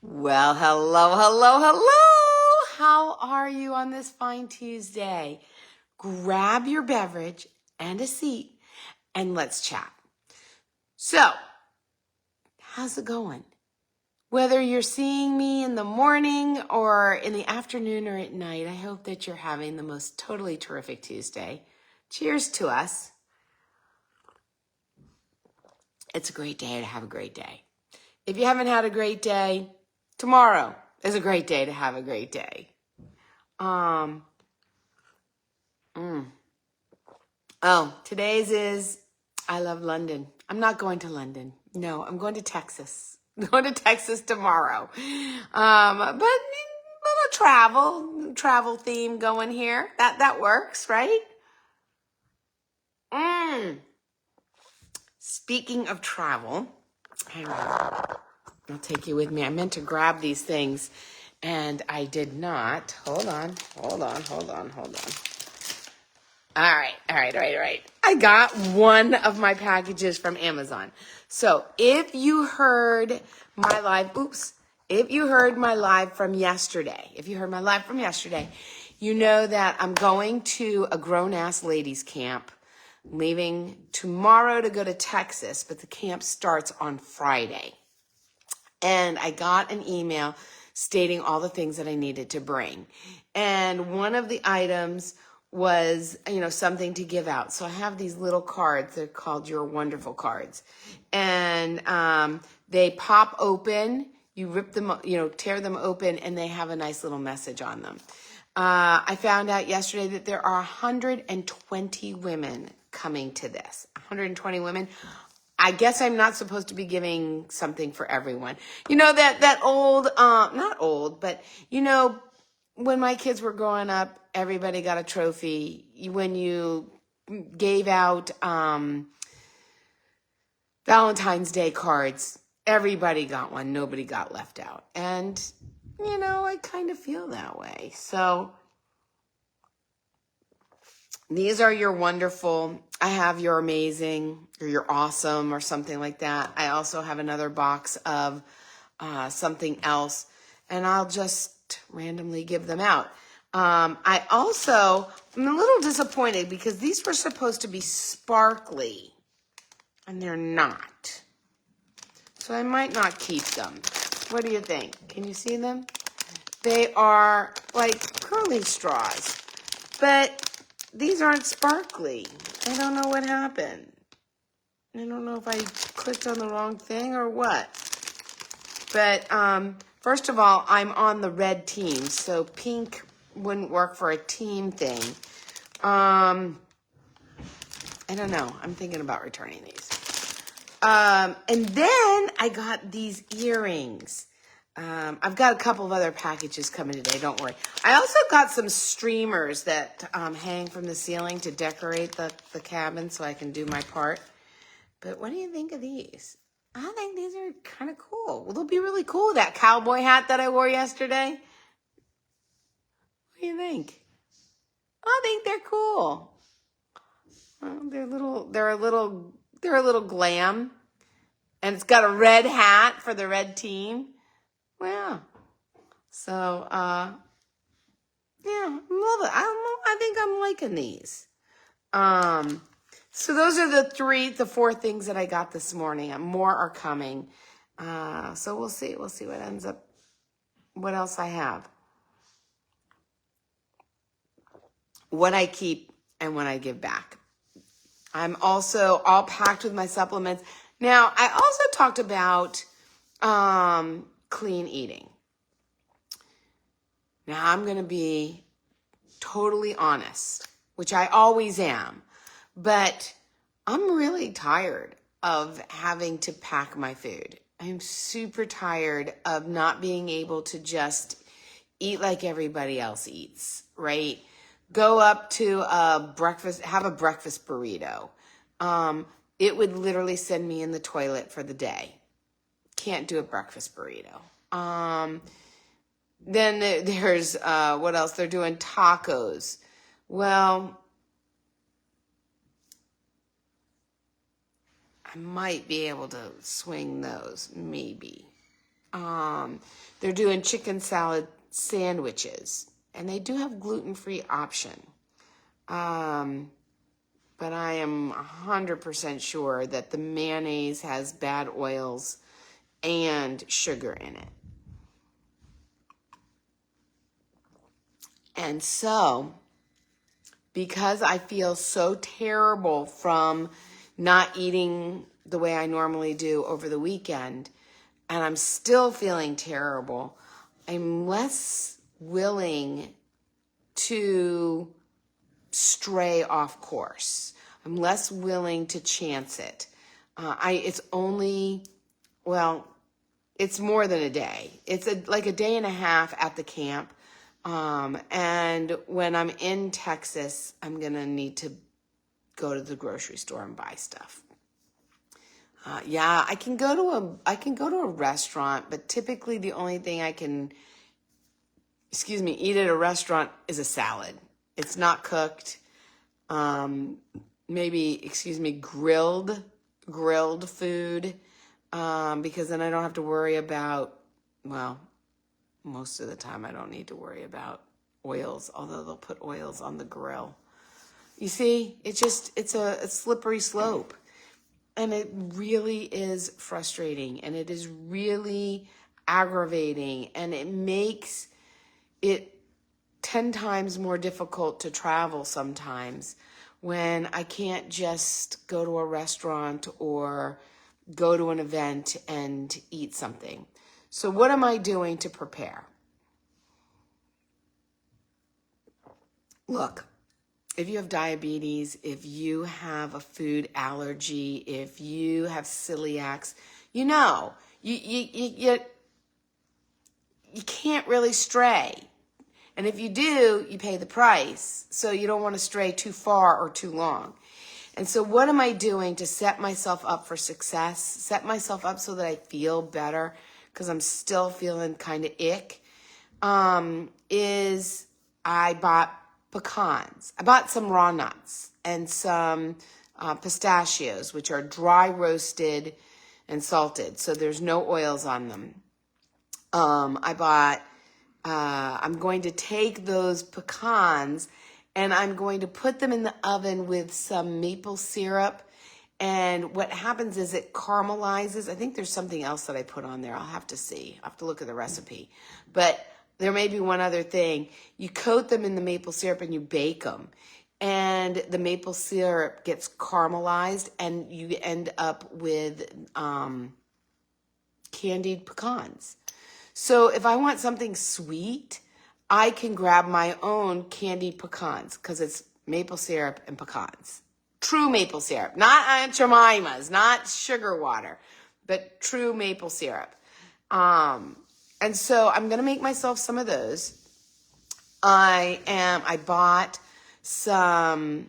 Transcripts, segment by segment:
Well, hello, hello, hello. How are you on this fine Tuesday? Grab your beverage and a seat and let's chat. So, how's it going? Whether you're seeing me in the morning or in the afternoon or at night, I hope that you're having the most totally terrific Tuesday. Cheers to us. It's a great day to have a great day. If you haven't had a great day, tomorrow is a great day to have a great day. Today's is I love London. I'm not going to London. No, I'm going to Texas. I'm going to Texas tomorrow. But little travel theme going here. That works, right? Speaking of travel, hang on. I'll take you with me. I meant to grab these things and I did not. Hold on. All right. I got one of my packages from Amazon. So if you heard my live from yesterday, you know that I'm going to a grown-ass ladies camp, leaving tomorrow to go to Texas, but the camp starts on Friday. And I got an email stating all the things that I needed to bring. And one of the items was, something to give out. So I have these little cards. They're called Your Wonderful cards. And they pop open. You rip them, tear them open, and they have a nice little message on them. I found out yesterday that there are 120 women coming to this. 120 women. I guess I'm not supposed to be giving something for everyone. That old, not old, but when my kids were growing up, everybody got a trophy. When you gave out Valentine's Day cards, everybody got one. Nobody got left out. And, I kind of feel that way. So these are your wonderful, I have your amazing, or your awesome, or something like that. I also have another box of something else, and I'll just randomly give them out. I'm a little disappointed because these were supposed to be sparkly, and they're not. So I might not keep them. What do you think? Can you see them? They are like curly straws, but these aren't sparkly. I don't know what happened. I don't know if I clicked on the wrong thing or what. But first of all, I'm on the red team, so pink wouldn't work for a team thing. I don't know. I'm thinking about returning these. And then I got these earrings. I've got a couple of other packages coming today, don't worry. I also got some streamers that hang from the ceiling to decorate the cabin so I can do my part. But what do you think of these? I think these are kind of cool. Well, they'll be really cool. That cowboy hat that I wore yesterday. What do you think? I think they're cool. Well, they're a little glam. And it's got a red hat for the red team. Well, so, yeah, I love it. I think I'm liking these. So those are the four things that I got this morning. More are coming. So we'll see what ends up, what else I have. What I keep and what I give back. I'm also all packed with my supplements. Now, I also talked about clean eating. Now, I'm going to be totally honest, which I always am, but I'm really tired of having to pack my food. I'm super tired of not being able to just eat like everybody else eats, right? Go up to have a breakfast burrito. It would literally send me in the toilet for the day. Can't do a breakfast burrito. Then there's, what else? They're doing tacos. Well, I might be able to swing those, maybe. They're doing chicken salad sandwiches, and they do have gluten-free option. But I am 100% sure that the mayonnaise has bad oils and sugar in it. And so, because I feel so terrible from not eating the way I normally do over the weekend, and I'm still feeling terrible, I'm less willing to stray off course. I'm less willing to chance it. It's only, well, it's more than a day. It's like a day and a half at the camp. And when I'm in Texas, I'm going to need to go to the grocery store and buy stuff. I can go to a restaurant, but typically the only thing I can, eat at a restaurant is a salad. It's not cooked. Grilled food, because then I don't have to worry about, well, most of the time I don't need to worry about oils, although they'll put oils on the grill. You see, it's a slippery slope. And it really is frustrating, and it is really aggravating, and it makes it 10 times more difficult to travel sometimes when I can't just go to a restaurant or go to an event and eat something. So what am I doing to prepare? Look, if you have diabetes, if you have a food allergy, if you have celiacs, you can't really stray. And if you do, you pay the price. So you don't want to stray too far or too long. And so what am I doing to set myself up for success, set myself up so that I feel better, because I'm still feeling kind of ick, is I bought pecans. I bought some raw nuts and some pistachios, which are dry roasted and salted, so there's no oils on them. I'm going to take those pecans and I'm going to put them in the oven with some maple syrup. And what happens is it caramelizes. I think there's something else that I put on there. I'll have to see. I'll have to look at the recipe. But there may be one other thing. You coat them in the maple syrup and you bake them. And the maple syrup gets caramelized and you end up with candied pecans. So if I want something sweet, I can grab my own candied pecans because it's maple syrup and pecans. True maple syrup, not Aunt Jemima's, not sugar water, but true maple syrup. And so I'm going to make myself some of those. I bought some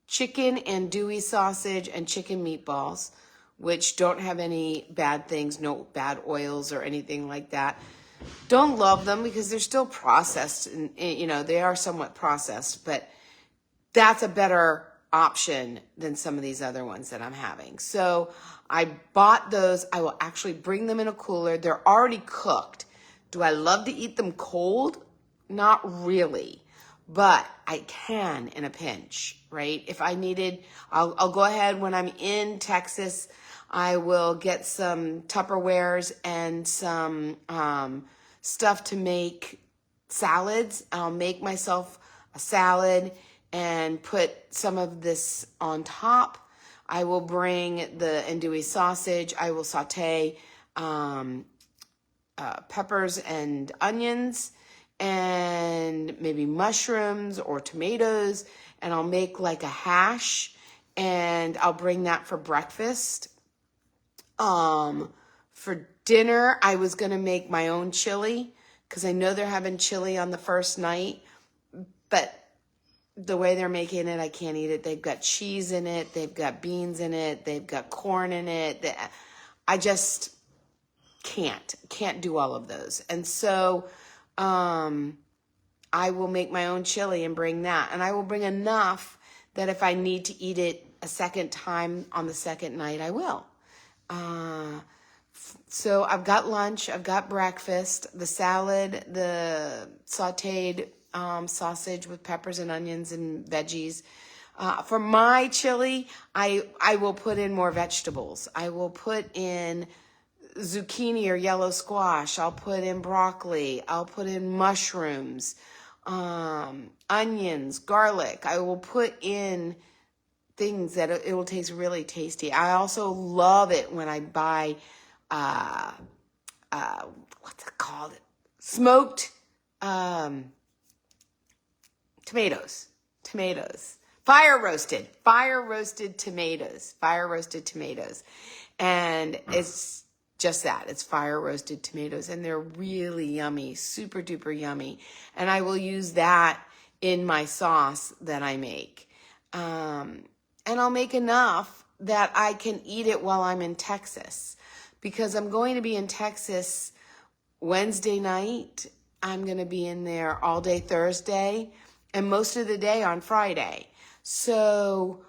chicken andouille sausage and chicken meatballs, which don't have any bad things, no bad oils or anything like that. Don't love them because they're still processed, and they are somewhat processed, but that's a better option than some of these other ones that I'm having. So I bought those. I will actually bring them in a cooler. They're already cooked. Do I love to eat them cold? Not really, but I can in a pinch, right? If I needed, I'll go ahead when I'm in Texas. I will get some Tupperwares and some stuff to make salads. I'll make myself a salad and put some of this on top. I will bring the andouille sausage. I will saute peppers and onions and maybe mushrooms or tomatoes, and I'll make like a hash, and I'll bring that for breakfast. For dinner, I was going to make my own chili because I know they're having chili on the first night, but the way they're making it, I can't eat it. They've got cheese in it. They've got beans in it. They've got corn in it. I just can't do all of those. And so, I will make my own chili and bring that. And I will bring enough that if I need to eat it a second time on the second night, I will. So I've got lunch, I've got breakfast, the salad, the sauteed sausage with peppers and onions and veggies. For my chili, I will put in more vegetables. I will put in zucchini or yellow squash. I'll put in broccoli. I'll put in mushrooms, onions, garlic. I will put in things that it will taste really tasty. I also love it when I buy, uh, what's it called? Smoked tomatoes. Fire roasted tomatoes. And it's just that. It's fire roasted tomatoes, and they're really yummy, super duper yummy. And I will use that in my sauce that I make. And I'll make enough that I can eat it while I'm in Texas, because I'm going to be in Texas Wednesday night. I'm going to be in there all day Thursday and most of the day on Friday. So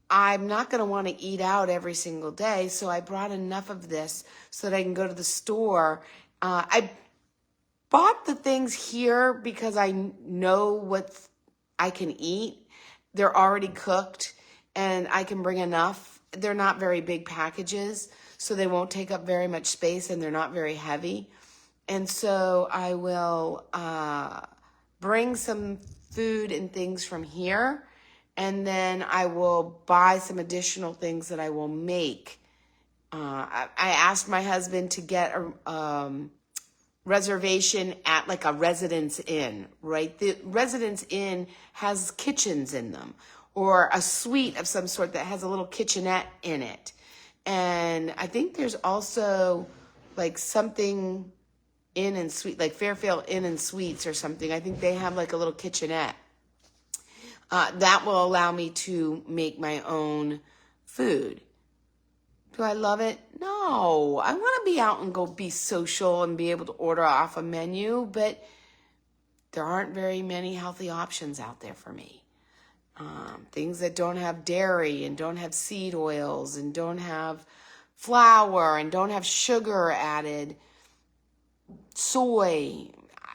I'm not going to want to eat out every single day. So I brought enough of this so that I can go to the store. I bought the things here because I know what I can eat. They're already cooked and I can bring enough. They're not very big packages, so they won't take up very much space, and they're not very heavy. And so I will bring some food and things from here, and then I will buy some additional things that I will make. I asked my husband to get a reservation at like a Residence Inn, right? The Residence Inn has kitchens in them, or a suite of some sort that has a little kitchenette in it. And I think there's also like something Inn and Suite, like Fairfield Inn and Suites or something. I think they have like a little kitchenette. That will allow me to make my own food. Do I love it? No. I want to be out and go be social and be able to order off a menu, but there aren't very many healthy options out there for me. Things that don't have dairy and don't have seed oils and don't have flour and don't have sugar added, soy.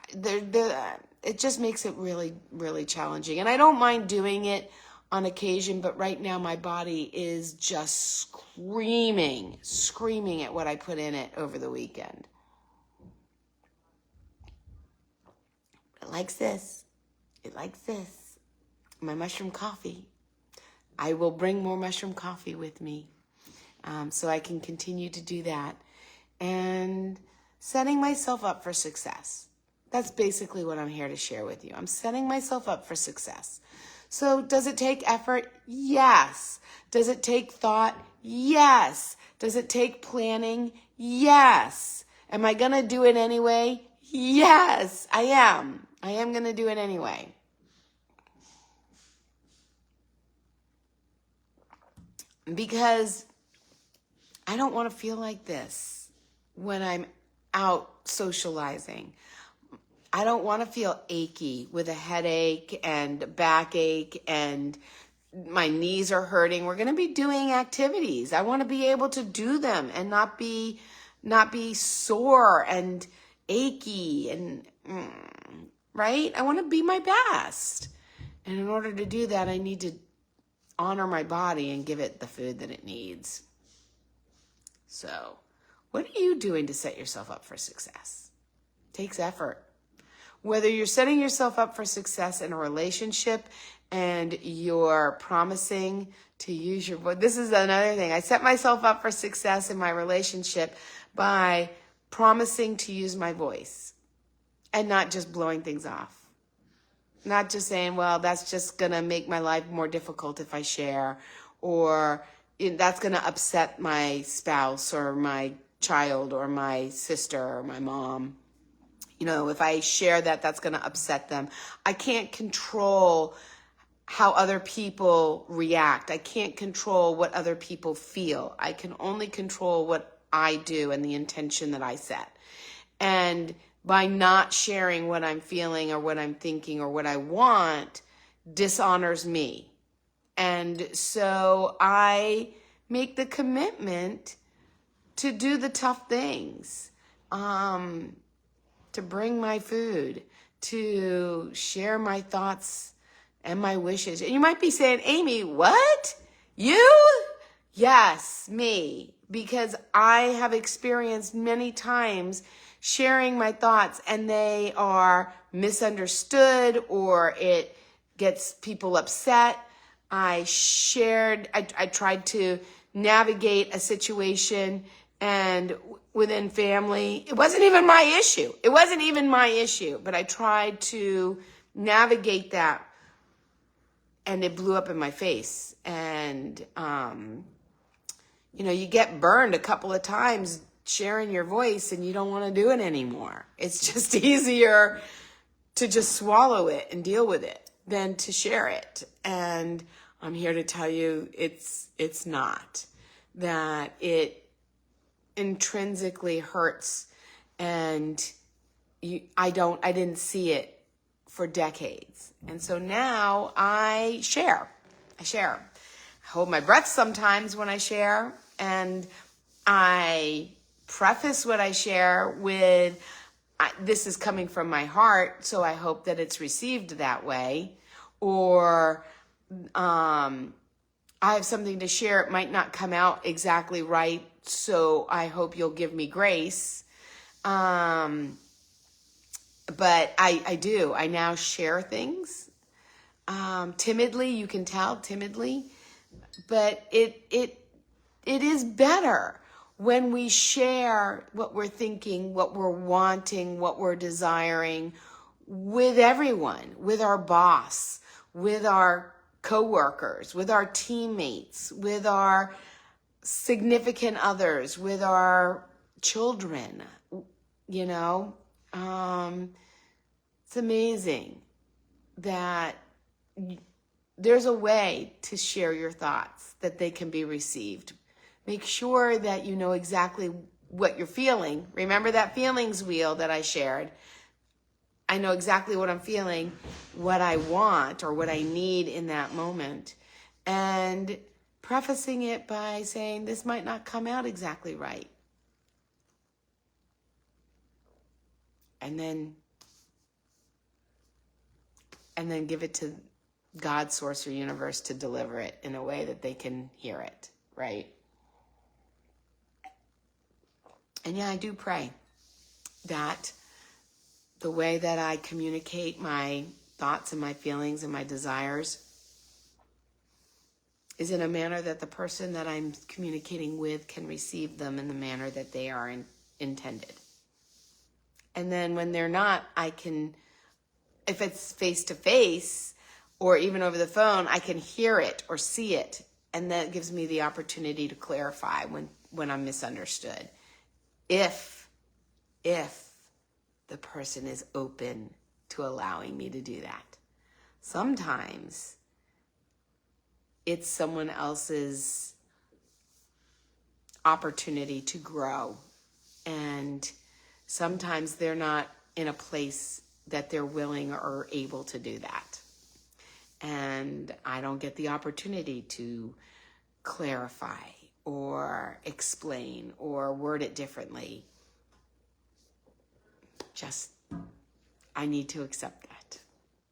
It just makes it really, really challenging. And I don't mind doing it on occasion, but right now my body is just screaming at what I put in it over the weekend. It likes this. My mushroom coffee. I will bring more mushroom coffee with me, so I can continue to do that. And setting myself up for success. That's basically what I'm here to share with you. I'm setting myself up for success. So does it take effort? Yes. Does it take thought? Yes. Does it take planning? Yes. Am I going to do it anyway? Yes, I am. I am going to do it anyway. Because I don't want to feel like this when I'm out socializing. I don't want to feel achy with a headache and backache and my knees are hurting. We're going to be doing activities. I want to be able to do them and not be sore and achy and right? I want to be my best. And in order to do that, I need to honor my body and give it the food that it needs. So, what are you doing to set yourself up for success? It takes effort. Whether you're setting yourself up for success in a relationship and you're promising to use your voice. This is another thing. I set myself up for success in my relationship by promising to use my voice and not just blowing things off. Not just saying, well, that's just going to make my life more difficult if I share, or that's going to upset my spouse or my child or my sister or my mom. You know, if I share that, that's going to upset them. I can't control how other people react. I can't control what other people feel. I can only control what I do and the intention that I set. And by not sharing what I'm feeling or what I'm thinking or what I want, dishonors me. And so I make the commitment to do the tough things, to bring my food, to share my thoughts and my wishes. And you might be saying, Amy, what? You? Yes, me. Because I have experienced many times sharing my thoughts and they are misunderstood or it gets people upset. I tried to navigate a situation and within family, it wasn't even my issue. It wasn't even my issue, but I tried to navigate that and it blew up in my face. And, you get burned a couple of times sharing your voice and you don't want to do it anymore. It's just easier to just swallow it and deal with it than to share it. And I'm here to tell you it's not. That it intrinsically hurts and I didn't see it for decades. And so now I share. I hold my breath sometimes when I share, and I preface what I share with, this is coming from my heart, so I hope that it's received that way. Or I have something to share. It might not come out exactly right, so I hope you'll give me grace. But I do. I now share things timidly. You can tell timidly, but it is better when we share what we're thinking, what we're wanting, what we're desiring with everyone, with our boss, with our coworkers, with our teammates, with our significant others, with our children. It's amazing that there's a way to share your thoughts that they can be received. Make sure that you know exactly what you're feeling. Remember that feelings wheel that I shared. I know exactly what I'm feeling, what I want or what I need in that moment. And prefacing it by saying, this might not come out exactly right. And then give it to God, source, or universe to deliver it in a way that they can hear it, right? And yeah, I do pray that the way that I communicate my thoughts and my feelings and my desires is in a manner that the person that I'm communicating with can receive them in the manner that they are intended. And then when they're not, I can, if it's face to face or even over the phone, I can hear it or see it. And that gives me the opportunity to clarify when I'm misunderstood. If the person is open to allowing me to do that. Sometimes it's someone else's opportunity to grow. And sometimes they're not in a place that they're willing or able to do that. And I don't get the opportunity to clarify or explain or word it differently. I need to accept that,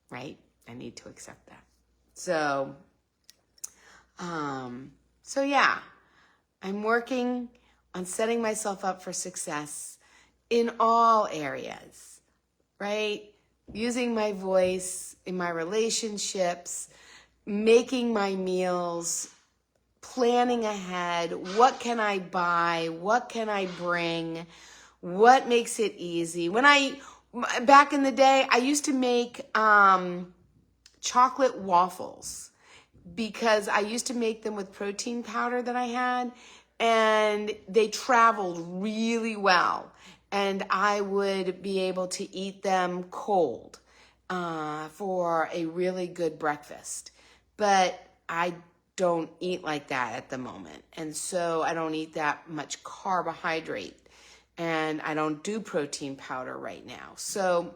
right? I need to accept that. So yeah, I'm working on setting myself up for success in all areas, right? Using my voice in my relationships, making my meals, planning ahead. What can I buy? What can I bring? What makes it easy? Back in the day, I used to make chocolate waffles because I used to make them with protein powder that I had, and they traveled really well. And I would be able to eat them cold for a really good breakfast. But I don't eat like that at the moment. And so I don't eat that much carbohydrate. And I don't do protein powder right now. So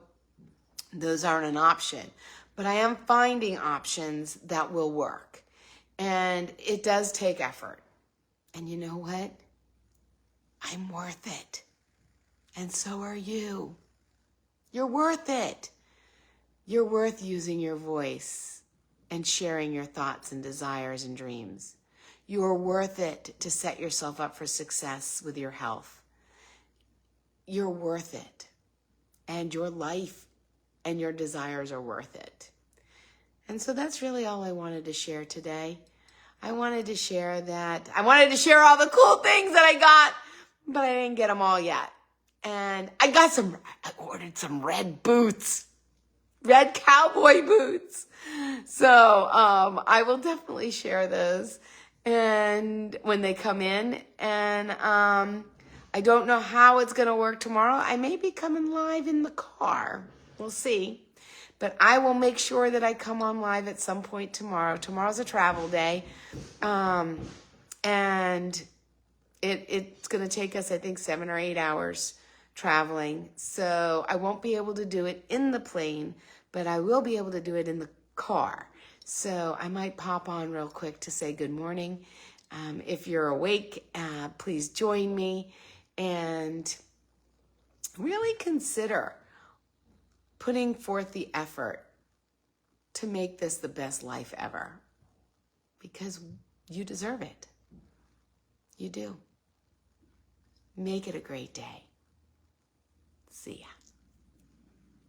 those aren't an option. But I am finding options that will work. And it does take effort. And you know what? I'm worth it. And so are you. You're worth it. You're worth using your voice and sharing your thoughts and desires and dreams. You're worth it to set yourself up for success with your health. You're worth it. And your life and your desires are worth it. And so that's really all I wanted to share today. I wanted to share all the cool things that I got, but I didn't get them all yet. And I ordered some red boots, red cowboy boots. So I will definitely share those and when they come in. And I don't know how it's going to work tomorrow. I may be coming live in the car. We'll see. But I will make sure that I come on live at some point tomorrow. Tomorrow's a travel day. And it's going to take us, I think, 7 or 8 hours traveling. So I won't be able to do it in the plane, but I will be able to do it in the car. So I might pop on real quick to say good morning. If you're awake, please join me and really consider putting forth the effort to make this the best life ever, because you deserve it. You do. Make it a great day. See ya.